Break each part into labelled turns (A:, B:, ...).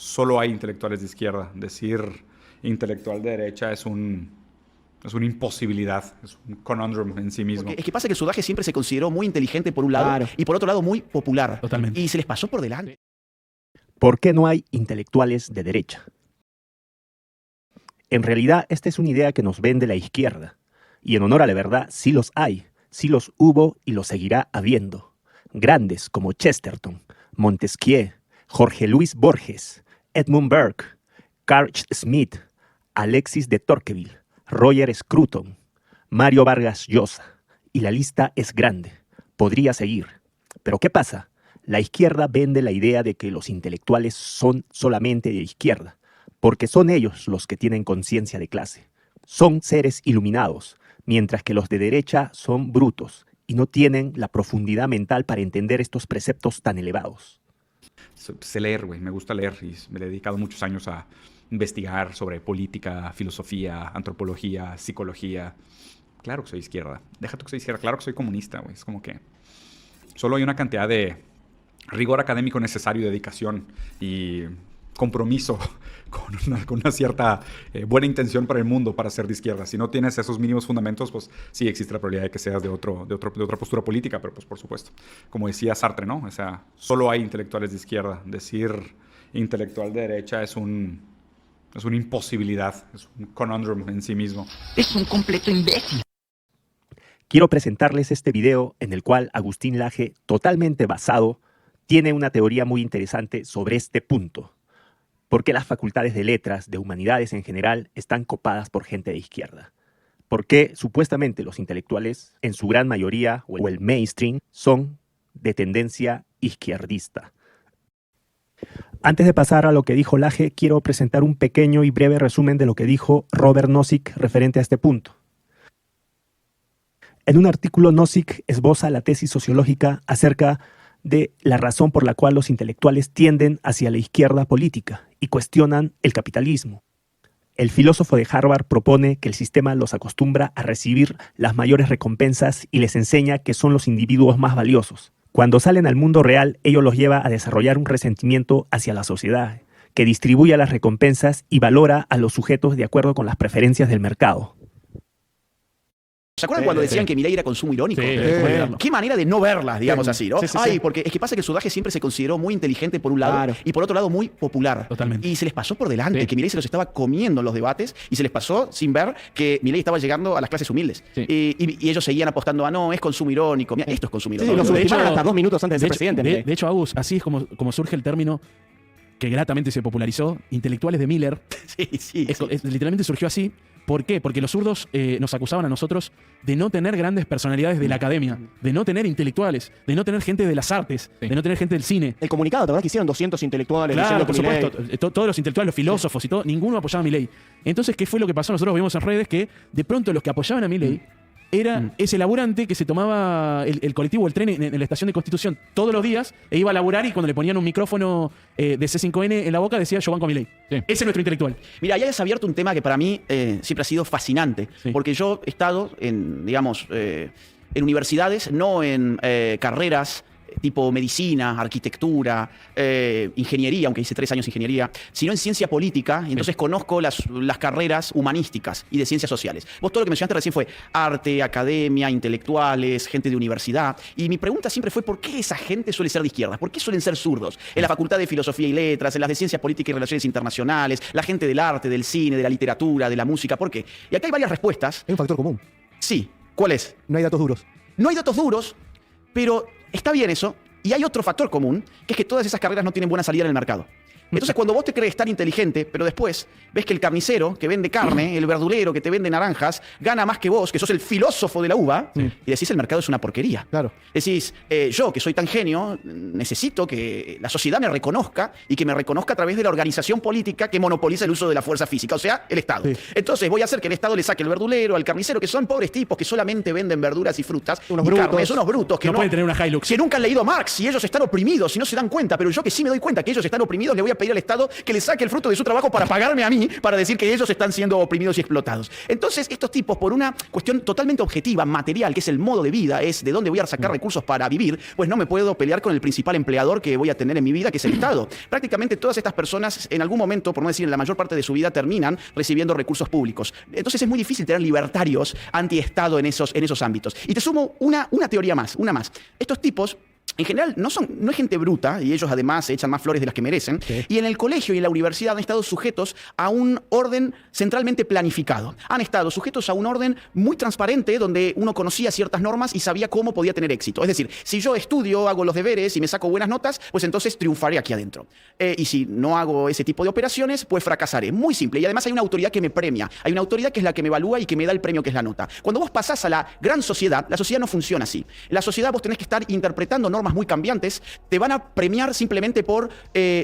A: solo hay intelectuales de izquierda. Decir intelectual de derecha es una imposibilidad, es un conundrum en sí mismo.
B: Porque es que pasa que el sudage siempre se consideró muy inteligente por un lado
C: Claro.
B: y por otro lado muy popular.
C: Totalmente.
B: Y se les pasó por delante.
D: ¿Por qué no hay intelectuales de derecha? En realidad, esta es una idea que nos vende la izquierda. Y en honor a la verdad, sí los hay, sí los hubo y los seguirá habiendo. Grandes como Chesterton, Montesquieu, Jorge Luis Borges, Edmund Burke, Carl Smith, Alexis de Tocqueville, Roger Scruton, Mario Vargas Llosa. Y la lista es grande. Podría seguir. Pero ¿qué pasa? La izquierda vende la idea de que los intelectuales son solamente de izquierda, porque son ellos los que tienen conciencia de clase. Son seres iluminados, mientras que los de derecha son brutos y no tienen la profundidad mental para entender estos preceptos tan elevados.
A: Sé leer, güey. Me gusta leer y me he dedicado muchos años a investigar sobre política, filosofía, antropología, psicología. Claro que soy izquierda. Déjate que soy izquierda. Claro que soy comunista, güey. Es como que solo hay una cantidad de rigor académico necesario, dedicación y compromiso con una cierta buena intención para el mundo para ser de izquierda. Si no tienes esos mínimos fundamentos, pues sí existe la probabilidad de que seas de otra postura política, pero pues por supuesto, como decía Sartre, ¿no? O sea, solo hay intelectuales de izquierda. Decir intelectual de derecha es una imposibilidad, es un conundrum en sí mismo.
B: Es un completo imbécil.
D: Quiero presentarles este video en el cual Agustín Laje, totalmente basado, tiene una teoría muy interesante sobre este punto. ¿Por qué las facultades de letras, de humanidades en general, están copadas por gente de izquierda? ¿Por qué supuestamente los intelectuales, en su gran mayoría, o el mainstream, son de tendencia izquierdista? Antes de pasar a lo que dijo Laje, quiero presentar un pequeño y breve resumen de lo que dijo Robert Nozick referente a este punto. En un artículo, Nozick esboza la tesis sociológica acerca de la razón por la cual los intelectuales tienden hacia la izquierda política y cuestionan el capitalismo. El filósofo de Harvard propone que el sistema los acostumbra a recibir las mayores recompensas y les enseña que son los individuos más valiosos. Cuando salen al mundo real, ello los lleva a desarrollar un resentimiento hacia la sociedad, que distribuye las recompensas y valora a los sujetos de acuerdo con las preferencias del mercado.
B: ¿Se acuerdan cuando decían que Milei era consumo irónico?
C: Sí,
B: Qué manera de no verlas, digamos así, ¿no?
C: Sí, sí,
B: Ay,
C: sí.
B: porque es que pasa que el sudage siempre se consideró muy inteligente por un lado
C: Claro.
B: y por otro lado muy popular.
C: Totalmente.
B: Y se les pasó por delante,
C: Sí.
B: que Milei se los estaba comiendo en los debates y se les pasó sin ver que Milei estaba llegando a las clases humildes.
C: Sí.
B: Y ellos seguían apostando a no, es consumo irónico. Mira, esto es consumo
C: Sí,
B: irónico.
C: lo
B: De
C: subestimaron
B: hecho,
C: hasta 2 minutos antes de ser
E: hecho,
C: presidente.
E: de hecho, Agus, así es como surge el término que gratamente se popularizó, intelectuales de Miller.
B: sí.
E: Literalmente surgió así. ¿Por qué? Porque los zurdos nos acusaban a nosotros de no tener grandes personalidades de la academia, de no tener intelectuales, de no tener gente de las artes,
C: Sí.
E: de no tener gente del cine.
C: El comunicado, ¿te acuerdas que hicieron 200 intelectuales
E: Claro,
C: diciendo
E: por
C: que Milei-
E: supuesto. Todos los intelectuales, los filósofos y todo, ninguno apoyaba a Milei. Entonces, ¿qué fue lo que pasó? Nosotros vimos en redes que de pronto los que apoyaban a Milei era ese laburante que se tomaba el colectivo, el tren en la estación de Constitución todos los días e iba a laburar y cuando le ponían un micrófono de C5N en la boca decía yo banco a Milei.
C: Sí.
E: Ese es nuestro intelectual.
B: Mira, ya has abierto un tema que para mí siempre ha sido fascinante,
E: Sí.
B: porque yo he estado en, digamos, en universidades, no en carreras tipo medicina, arquitectura, ingeniería, aunque hice 3 años ingeniería, sino en ciencia política, y entonces conozco las carreras humanísticas y de ciencias sociales. Vos todo lo que mencionaste recién fue arte, academia, intelectuales, gente de universidad, y mi pregunta siempre fue ¿por qué esa gente suele ser de izquierda? ¿Por qué suelen ser zurdos? En la Facultad de Filosofía y Letras, en las de Ciencia Política y Relaciones Internacionales, la gente del arte, del cine, de la literatura, de la música, ¿por qué? Y acá hay varias respuestas.
C: Hay un factor común.
B: Sí, ¿cuál es?
C: No hay datos duros.
B: No hay datos duros, pero está bien eso. Y hay otro factor común, que es que todas esas carreras no tienen buena salida en el mercado. Entonces, cuando vos te crees tan inteligente, pero después ves que el carnicero que vende carne, el verdulero que te vende naranjas, gana más que vos, que sos el filósofo de la uva, y decís el mercado es una porquería.
C: Claro.
B: Decís, yo que soy tan genio, necesito que la sociedad me reconozca y que me reconozca a través de la organización política que monopoliza el uso de la fuerza física, o sea, el Estado.
C: Sí.
B: Entonces voy a hacer que el Estado le saque el verdulero, al carnicero, que son pobres tipos que solamente venden verduras y frutas,
C: Unos
B: y
C: brutos.
B: carnes, unos brutos que
E: No pueden tener una Hilux.
B: que nunca han leído Marx y ellos están oprimidos y no se dan cuenta, pero yo que sí me doy cuenta que ellos están oprimidos, le voy a pedir al Estado que les saque el fruto de su trabajo para pagarme a mí, para decir que ellos están siendo oprimidos y explotados. Entonces, estos tipos, por una cuestión totalmente objetiva, material, que es el modo de vida, es de dónde voy a sacar recursos para vivir, pues no me puedo pelear con el principal empleador que voy a tener en mi vida, que es el Estado. Prácticamente todas estas personas, en algún momento, por no decir en la mayor parte de su vida, terminan recibiendo recursos públicos. Entonces es muy difícil tener libertarios anti-Estado en esos ámbitos. Y te sumo una teoría más, una más. Estos tipos, en general, no es gente bruta, y ellos además se echan más flores de las que merecen, y en el colegio y en la universidad han estado sujetos a un orden centralmente planificado. Han estado sujetos a un orden muy transparente, donde uno conocía ciertas normas y sabía cómo podía tener éxito. Es decir, si yo estudio, hago los deberes y me saco buenas notas, pues entonces triunfaré aquí adentro. Y si no hago ese tipo de operaciones, pues fracasaré. Muy simple. Y además hay una autoridad que me premia. Hay una autoridad que es la que me evalúa y que me da el premio, que es la nota. Cuando vos pasás a la gran sociedad, la sociedad no funciona así. En la sociedad vos tenés que estar interpretando normas muy cambiantes, te van a premiar simplemente por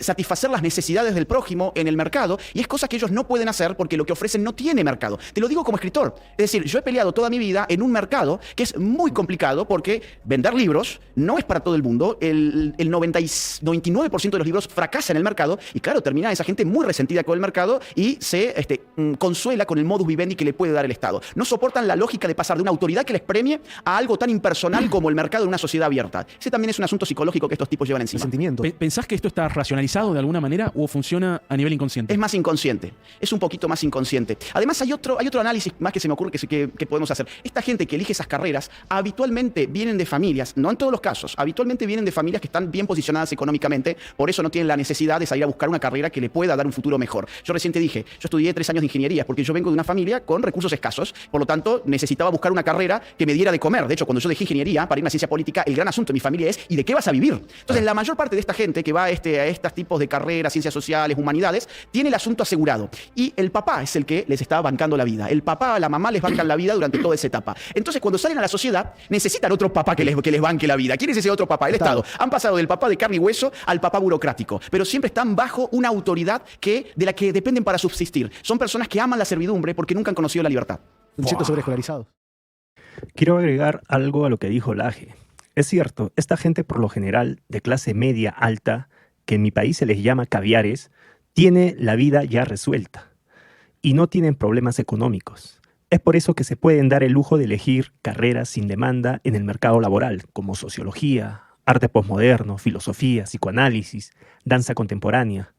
B: satisfacer las necesidades del prójimo en el mercado, y es cosa que ellos no pueden hacer porque lo que ofrecen no tiene mercado. Te lo digo como escritor. Es decir, yo he peleado toda mi vida en un mercado que es muy complicado, porque vender libros no es para todo el mundo. El 99% de los libros fracasa en el mercado, y claro, termina esa gente muy resentida con el mercado y se consuela con el modus vivendi que le puede dar el Estado. No soportan la lógica de pasar de una autoridad que les premie a algo tan impersonal como el mercado de una sociedad abierta. Ese también es un asunto psicológico que estos tipos llevan encima.
C: Sentimiento.
E: ¿Pensás que esto está racionalizado de alguna manera o funciona a nivel inconsciente?
B: Es más inconsciente, es un poquito más inconsciente. Además hay otro análisis más que se me ocurre que podemos hacer. Esta gente que elige esas carreras habitualmente vienen de familias, no en todos los casos, habitualmente vienen de familias que están bien posicionadas económicamente, por eso no tienen la necesidad de salir a buscar una carrera que le pueda dar un futuro mejor. Yo recién te dije, yo estudié 3 años de ingeniería porque yo vengo de una familia con recursos escasos, por lo tanto necesitaba buscar una carrera que me diera de comer. De hecho, cuando yo dejé ingeniería para ir a una ciencia política, el gran asunto de mi familia es ¿y de qué vas a vivir? Entonces, la mayor parte de esta gente que va a estos tipos de carreras, ciencias sociales, humanidades, tiene el asunto asegurado. Y el papá es el que les está bancando la vida. El papá, la mamá les bancan la vida durante toda esa etapa. Entonces, cuando salen a la sociedad, necesitan otro papá que les banque la vida. ¿Quién es ese otro papá? El Estado. Han pasado del papá de carne y hueso al papá burocrático. Pero siempre están bajo una autoridad de la que dependen para subsistir. Son personas que aman la servidumbre porque nunca han conocido la libertad.
C: Me siento sobreescolarizado.
D: Quiero agregar algo a lo que dijo Laje. Es cierto, esta gente por lo general de clase media alta, que en mi país se les llama caviares, tiene la vida ya resuelta y no tienen problemas económicos. Es por eso que se pueden dar el lujo de elegir carreras sin demanda en el mercado laboral, como sociología, arte posmoderno, filosofía, psicoanálisis, danza contemporánea,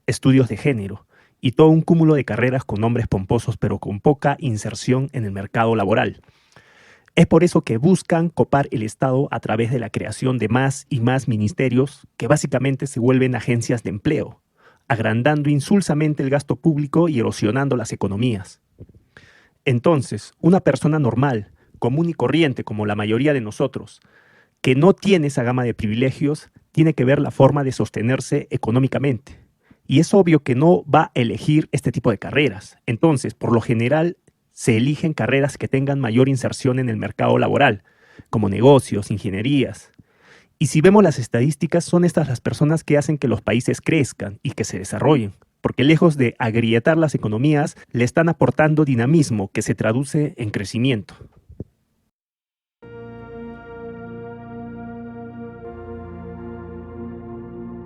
D: estudios de género y todo un cúmulo de carreras con nombres pomposos pero con poca inserción en el mercado laboral. Es por eso que buscan copar el Estado a través de la creación de más y más ministerios que básicamente se vuelven agencias de empleo, agrandando insulsamente el gasto público y erosionando las economías. Entonces, una persona normal, común y corriente como la mayoría de nosotros, que no tiene esa gama de privilegios, tiene que ver la forma de sostenerse económicamente. Y es obvio que no va a elegir este tipo de carreras. Entonces, por lo general, se eligen carreras que tengan mayor inserción en el mercado laboral, como negocios, ingenierías. Y si vemos las estadísticas, son estas las personas que hacen que los países crezcan y que se desarrollen, porque lejos de agrietar las economías, le están aportando dinamismo que se traduce en crecimiento.